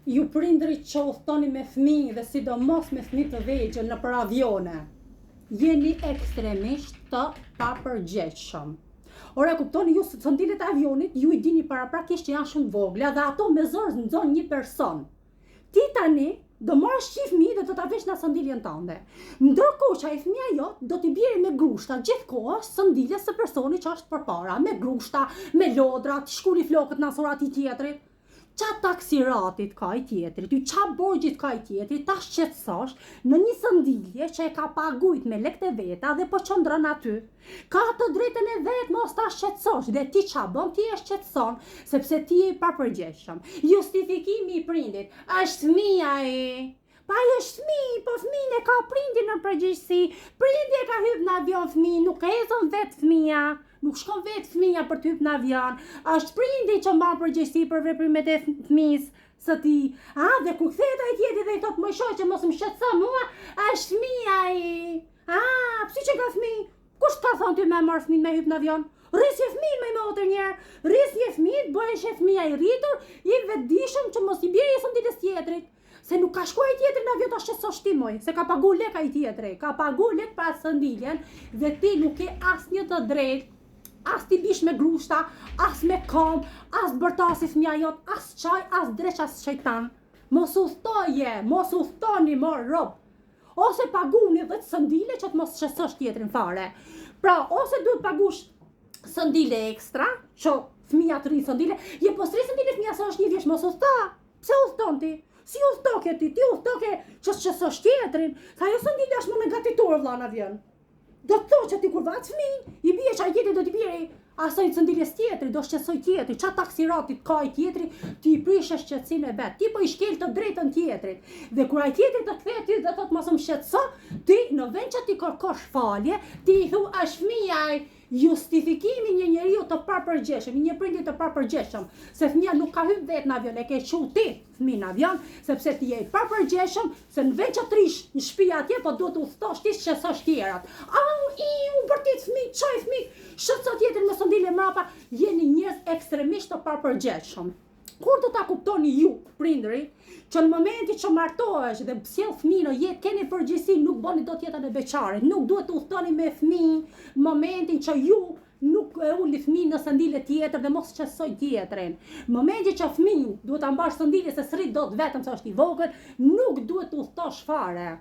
Ju prindrit që udhtoni me fëmijë dhe sidomos me fëmijë të vegjël nëpër avione, jeni ekstremisht të papërgjegjshëm. Ora kuptoni ju se sondilet e avionit ju i dini paraprakisht që janë shumë vogla dhe ato me zor nxon një person. Ti tani do marrësh qi fëmijë dhe do ta vesh në sondiljen tënde. Ndërkohë që ai fëmia jot do t'i bjerë me grushta gjithkohë sondiljes së personit që është përpara, me grushta, me lodra, të shkuli flokët në asurat i tjetrit. Qa taksiratit ka i tjetrit, qa borgjit ka i tjetrit, ta shqetësosh në një sëndilje që e ka pagujt me lekët e veta dhe po qëndrën aty. Ka të drejtën e vetë mos ta shqetësosh dhe ti qa bën, ti e shqetëson, sepse ti e papërgjegjshëm. Justifikimi i prindit, është fëmia e... Pa ai është fëmijë, po fëmijën e ka prindi në përgjegjësi. Prindi e ka hyrë në avion fëmijë, nuk e ecën vetë fëmia. Nuk shkon vetë fëmia për të hyrë në avion. Është prindi që mban përgjegjësi për veprimet e fëmijës së tij. Dhe kur kthehet ai tjetri dhe i thot më shoqë mos më shqetëso mua, është fëmia ai. Pse që ka fëmijë? Kush ka thonë ty më marr fëmijën me hyp në avion? Rrisje fëmijën më motër një herë. Rrisje fëmijët, bëhen shef fëmia i rritur, i vetëdijshëm që mos i bjerë sondiles tjetrit. Se nuk ka shkuar i tjetri në avion ta shqetësosh ti moj, se ka pagu lek ai tjetri, ka pagu lek pa sondiljen dhe ti nuk ke asnjë të drejtë, as ti bish me grushta, as me kom, as bërtasi fëmia jot, as çaj, as dreq, as shejtan. Mos udhtoje, mos udhtoni mor rob. Ose paguni 10 sondile që të mos shqetësosh tjetrin fare. Pra, ose duhet pagush sondile ekstra, që fëmia të rri sondile, po s'rri sondile fëmia sa është një vjeç, mos udhto. Pse udhton ti? Si udhtoke ti udhtoke që shqetësosh tjetrin, sa ajo sondile është më negatitur vëlla në avion. Do të thotë që ti kur vat fëmijën, i bie çaj tjetri do t'i bjerë asaj sondiljes tjetri, do shqetësoj tjetri, ç'a taksiratit ka i tjetri, ti i prish shqetësinë e vet. Ti po i shkel të drejtën tjetrit. Dhe kur ai tjetri të kthehet ti do thotë mos më shqetëso, ti në vend që ti kërkosh falje, ti i thu është fëmia ai. Justifikimi një njeriu të papërgjegjshëm, një prindi të papërgjegjshëm, se fëmia nuk ka hyrë vetë në avion, e ke çu ti fëmijën në avion, sepse ti je i papërgjegjshëm, se në vend që të rish në shtëpi atje, po duhet u thosh ti shqetësosh tjerat. U bërtit fëmijë, çaj fëmijë, shqetëso tjetrin me sondile mrapa, jeni njerëz ekstremisht të papërgjegjshëm. Kur do ta kuptoni ju, prindërit, që në momentin që martohesh dhe sjell fëmijën në jetë, keni përgjegjësi, nuk bëni dot jetën e beqarit, nuk duhet të udhtoni me fëmijën në momentin që ju nuk e uli fëmijën në sondile tjetër dhe mos shqetësoj tjetrin. Në momentin që fëmijën duhet ta mbash sondile se s'rrit dot vetëm se është i vogël, nuk duhet të udhtosh fare.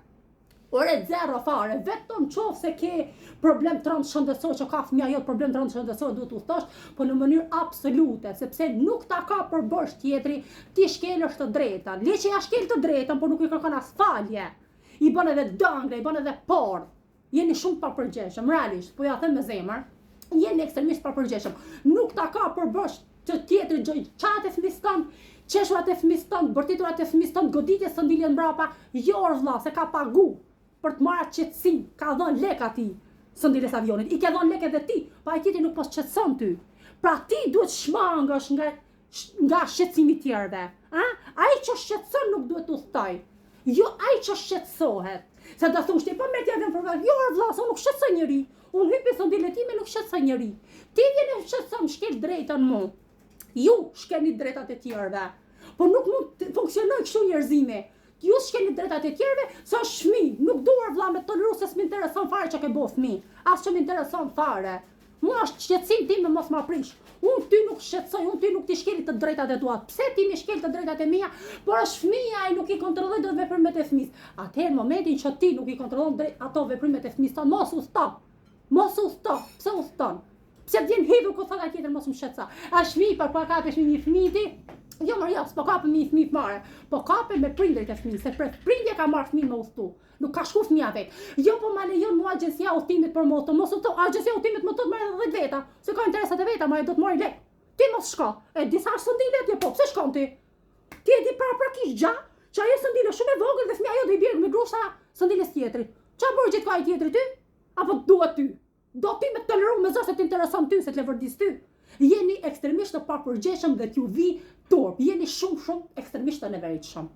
Ore zero fare, vetëm qoftë se ke problem të rëndë shëndetësor që ka fëmia jot problem të rëndë shëndetësor duhet u thosh, po në mënyrë absolute, sepse nuk ta ka përbërsh tjetri, ti shkelësh të drejtën. Le që ja shkel të drejtën, por nuk i kërkon as falje. I bën edhe dëngre, i bën edhe por. Jeni shumë papërgjegjshëm, realisht, po ja them me zemër, jeni ekstremisht papërgjegjshëm. Nuk ta ka përbërsh të tjetri çat e fëmisë tënd, qeshurat e fëmisë tënd, bërtiturat e fëmisë tënd, goditjes sondiljen mbrapa, jo vëlla, se ka pagu. Për të marrë qetësi, ka dhënë lek atij sondiles avionit. I ke dhënë lek edhe ti, pa ai tjetri nuk po shqetëson ty. Pra ti duhet shmangësh nga shqetësimi i tjerëve. Ai që shqetëson nuk duhet udhtoj. Jo ai që shqetësohet. Se do thosh ti po merr ti avion për vallë, jo vëlla, se nuk shqetësoj njeri. Unë hypi sondile time nuk shqetësoj njeri. Ti vjen e shqetëson, shkel drejtën mu. Ju shkeni drejtat e tjerëve. Po nuk mund të funksionojë kështu njerëzimi. Ju shkeni drejtat e tjerëve, sa është fëmijë, nuk duar vëlla me toleru se s'më intereson fare që ke bo fëmijë, as që më intereson fare. Mua është shqetësim tim me mos ma prish. Unë ty nuk shqetësoj, unë ty nuk ti shkeli të drejtat e tua. Pse ti mi shkel të drejtat e mia, por është fëmia ai nuk i kontrolloj dot veprimet e fëmisë. Atëherë në momentin që ti nuk i kontrollon ato veprimet e fëmisë, mos udhto. Mos udhto. Pse udhton? Pse vjen hidhur ku thotë tjetër mos më shqetëso. Është fëmijë për pa kapesh një fëmijë. Jo Maria, s'po kapë mi fëmijë fare, po kapë me prindërit e fëmijës, se prindja ka marrë fëmijën me udhtu. Nuk ka shku fëmia vet. Jo po ma lejon mua agjencia udhtimit për moto, mos udhto, agjencia udhtimit më të marrë 10 veta, se ka interesat e veta, ma do të marrë lek. Ti mos shko. E disa sondile atje po, pse shkon ti? Ti e di paraprakisht gja, që ajo sondile shumë e vogël dhe fëmia jo do i bjerë me grushta sondiles tjetrit. Ç'a borgjit ka ai tjetri ty? Apo duhet ty? Do ti me toleru me zë se të intereson ty se të levërdis ty. Jeni ekstremisht të papërgjegjshëm dhe t'ju vi turp. Jeni shumë ekstremisht të neveritshëm.